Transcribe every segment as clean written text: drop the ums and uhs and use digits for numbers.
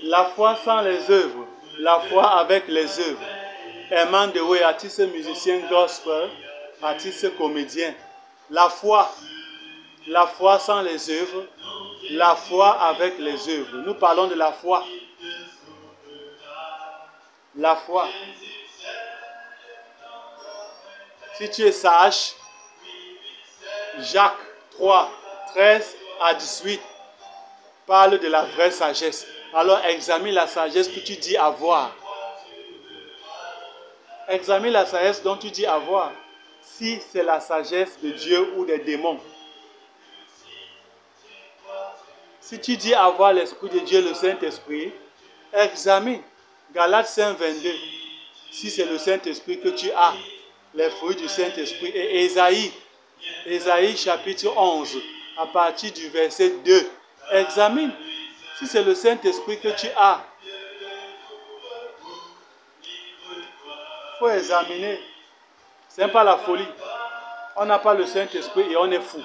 La foi sans les œuvres, la foi avec les œuvres. Herman Dewey, artiste musicien gospel, artiste comédien. La foi sans les œuvres, la foi avec les œuvres. Nous parlons de la foi. La foi. Si tu es sage, Jacques 3, 13 à 18 parle de la vraie sagesse. Alors examine la sagesse que tu dis avoir. Examine la sagesse dont tu dis avoir. Si c'est la sagesse de Dieu ou des démons. Si tu dis avoir l'Esprit de Dieu, le Saint-Esprit, examine. Galates 5, 22. Si c'est le Saint-Esprit que tu as, les fruits du Saint-Esprit. Et Ésaïe chapitre 11, à partir du verset 2. Examine. Si c'est le Saint-Esprit que tu as, il faut examiner. Ce n'est pas la folie. On n'a pas le Saint-Esprit et on est fou.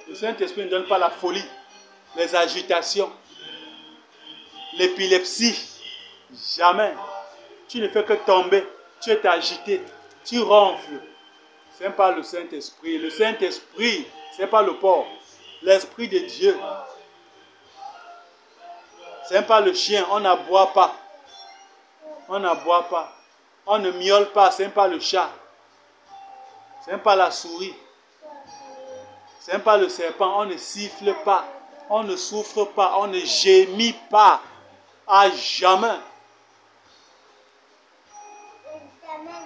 Le Saint-Esprit ne donne pas la folie, les agitations, l'épilepsie. Jamais. Tu ne fais que tomber. Tu es agité. Tu ronfles. Ce n'est pas le Saint-Esprit. Le Saint-Esprit, ce n'est pas le porc. L'Esprit de Dieu. Ce n'est pas le chien. On n'aboie pas. On n'aboie pas. On ne miaule pas. Ce n'est pas le chat. Ce n'est pas la souris. Ce n'est pas le serpent. On ne siffle pas. On ne souffre pas. On ne gémit pas. À jamais.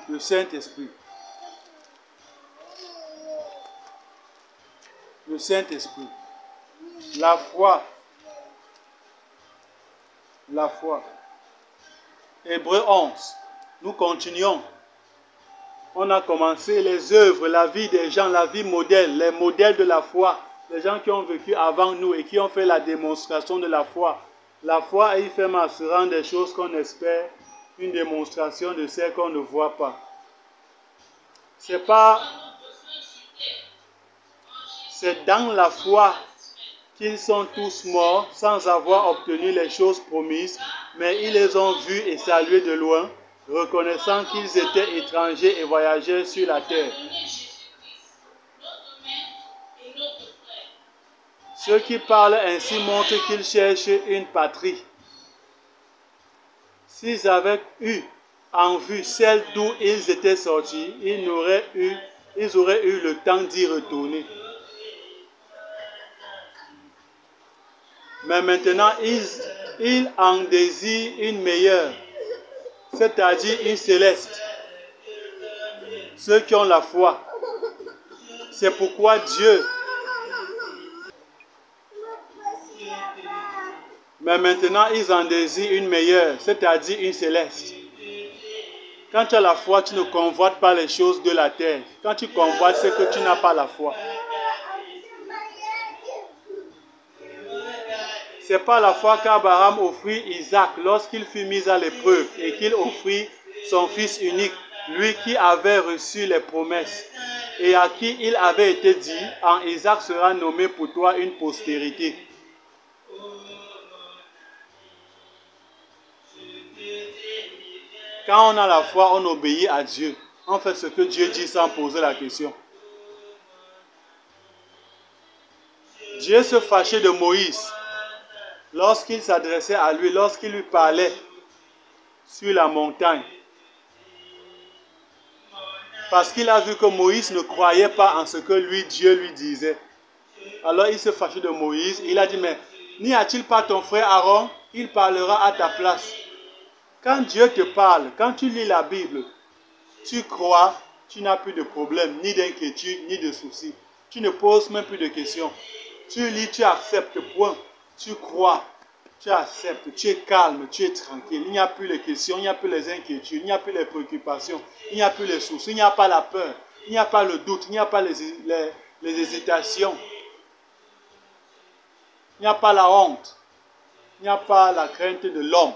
Le Saint-Esprit. Le Saint-Esprit. La foi. La foi. Hébreux 11. Nous continuons. On a commencé les œuvres, la vie des gens, la vie modèle, les modèles de la foi. Les gens qui ont vécu avant nous et qui ont fait la démonstration de la foi. La foi est ferme se rendre des choses qu'on espère, une démonstration de celles qu'on ne voit pas. C'est dans la foi qu'ils sont tous morts sans avoir obtenu les choses promises, mais ils les ont vus et salués de loin, reconnaissant qu'ils étaient étrangers et voyageurs sur la terre. Ceux qui parlent ainsi montrent qu'ils cherchent une patrie. S'ils avaient eu en vue celle d'où ils étaient sortis, ils auraient eu le temps d'y retourner. Mais maintenant, ils en désirent une meilleure, c'est-à-dire une céleste. Ceux qui ont la foi. C'est pourquoi Dieu. Mais maintenant, ils en désirent une meilleure, c'est-à-dire une céleste. Quand tu as la foi, tu ne convoites pas les choses de la terre. Quand tu convoites, c'est que tu n'as pas la foi. C'est pas la foi qu'Abraham offrit Isaac lorsqu'il fut mis à l'épreuve et qu'il offrit son fils unique, lui qui avait reçu les promesses et à qui il avait été dit, en Isaac sera nommé pour toi une postérité. Quand on a la foi, on obéit à Dieu. On fait ce que Dieu dit sans poser la question. Dieu se fâchait de Moïse lorsqu'il s'adressait à lui, lorsqu'il lui parlait sur la montagne. Parce qu'il a vu que Moïse ne croyait pas en ce que Dieu lui disait. Alors il se fâchait de Moïse. Il a dit, mais n'y a-t-il pas ton frère Aaron? Il parlera à ta place. Quand Dieu te parle, quand tu lis la Bible, tu crois, tu n'as plus de problème, ni d'inquiétude, ni de soucis. Tu ne poses même plus de questions. Tu lis, tu acceptes, point. Tu crois, tu acceptes, tu es calme, tu es tranquille. Il n'y a plus les questions, il n'y a plus les inquiétudes, il n'y a plus les préoccupations, il n'y a plus les soucis, il n'y a pas la peur, il n'y a pas le doute, il n'y a pas les hésitations. Il n'y a pas la honte, il n'y a pas la crainte de l'homme.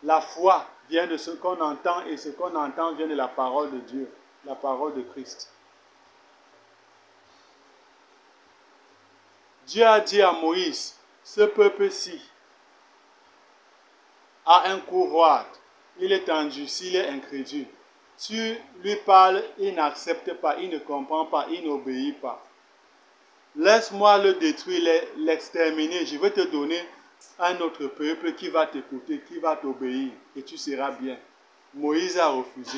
La foi vient de ce qu'on entend et ce qu'on entend vient de la parole de Dieu, la parole de Christ. Dieu a dit à Moïse, ce peuple-ci a un cou roide, il est endurci, il est incrédule. Tu lui parles, il n'accepte pas, il ne comprend pas, il n'obéit pas. Laisse-moi le détruire, l'exterminer. Je vais te donner un autre peuple qui va t'écouter, qui va t'obéir, et tu seras bien. Moïse a refusé.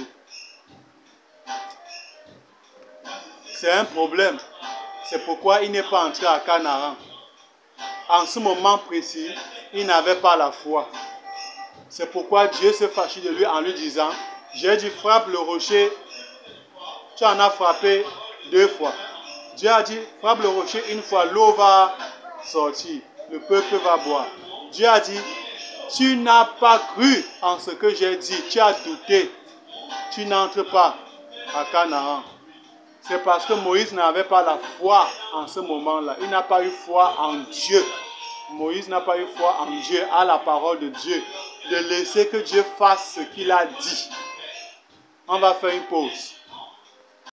C'est un problème. C'est pourquoi il n'est pas entré à Canaan. En ce moment précis, il n'avait pas la foi. C'est pourquoi Dieu s'est fâché de lui en lui disant, j'ai dit frappe le rocher, tu en as frappé 2 fois. Dieu a dit frappe le rocher une fois, l'eau va sortir, le peuple va boire. Dieu a dit, tu n'as pas cru en ce que j'ai dit, tu as douté, tu n'entres pas à Canaan. C'est parce que Moïse n'avait pas la foi en ce moment-là. Il n'a pas eu foi en Dieu. Moïse n'a pas eu foi en Dieu, à la parole de Dieu. De laisser que Dieu fasse ce qu'il a dit. On va faire une pause.